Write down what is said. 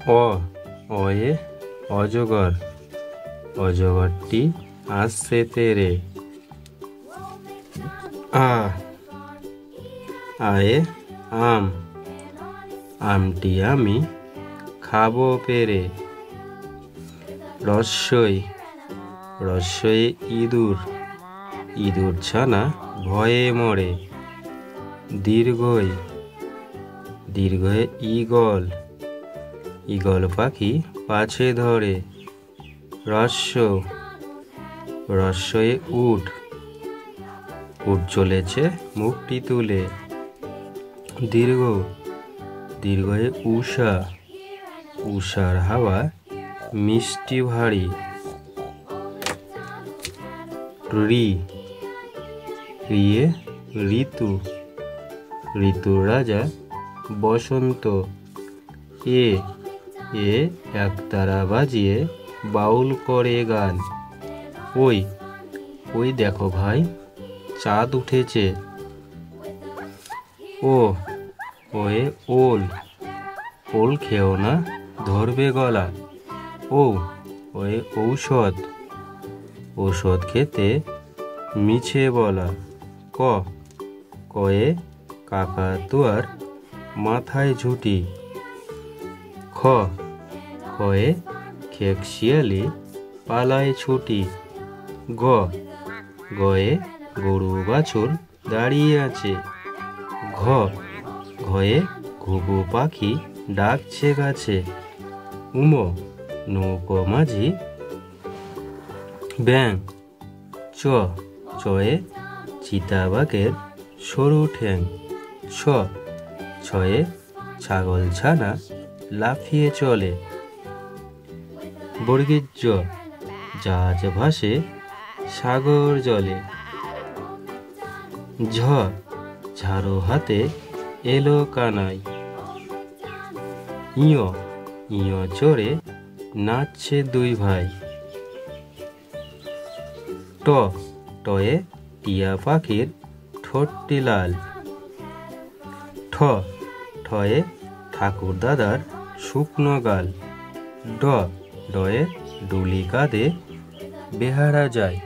অ অয়ে অজগর, অজগরটি আসছে তেরে। আ আয়ে আম, আমটি আমি খাবো পেরে। রস্যই রস্যয়ে ইঁদুর, ইঁদুর ছানা ভয়ে মরে। দীর্ঘই দীর্ঘয়ে ঈগল, ঈগল পাখি পাছে ধরে। রস্য রস্যয়ে উট, উট চলেছে মুখটি তুলে। দীর্ঘ দীর্ঘয়ে উষা, উষার হাওয়া মিষ্টি ভারী। ঋ ঋয়ে ঋতু, ঋতুর রাজা বসন্ত। এ এ একতারা বাজিয়ে বাউল করে গান। ওই ওই দেখো ভাই, চাঁদ উঠেছে। ও ওয়ে ওল, ওল খেও না ধরবে গলা। ও ওয়ে ঔষধ, ঔষধ খেতে মিছে বলা। ক কয়ে কাকাতুয়ার মাথায় ঝুঁটি। খ খয়ে খেক শিয়ালি পালায় ছুটি। গ গয়ে গরু বাছুর দাঁড়িয়ে আছে। ঘ ঘয়ে ঘুঘু পাখি ডাকছে গাছে। উম নৌকো মাঝি ব্যাং। চ চয়ে চিতাবাঘের সরু ঠ্যাং। ছ ছয়ে ছাগল ছানা লাফিয়ে চলে। বর্গীর জ জাহাজ ভাসে সাগর জলে। ঝ ঝাড়ু হাতে এলো কানাই। ইয় ইয় চড়ে নাচছে দুই ভাই। ট টয়ে টিয়া পাখির ঠোঁটটি লাল। ঠ ঠয়ে ঠাকুর দাদার শুকনো গাল। ড ডয়ে ডুলি কাঁধে বেহারা যায়।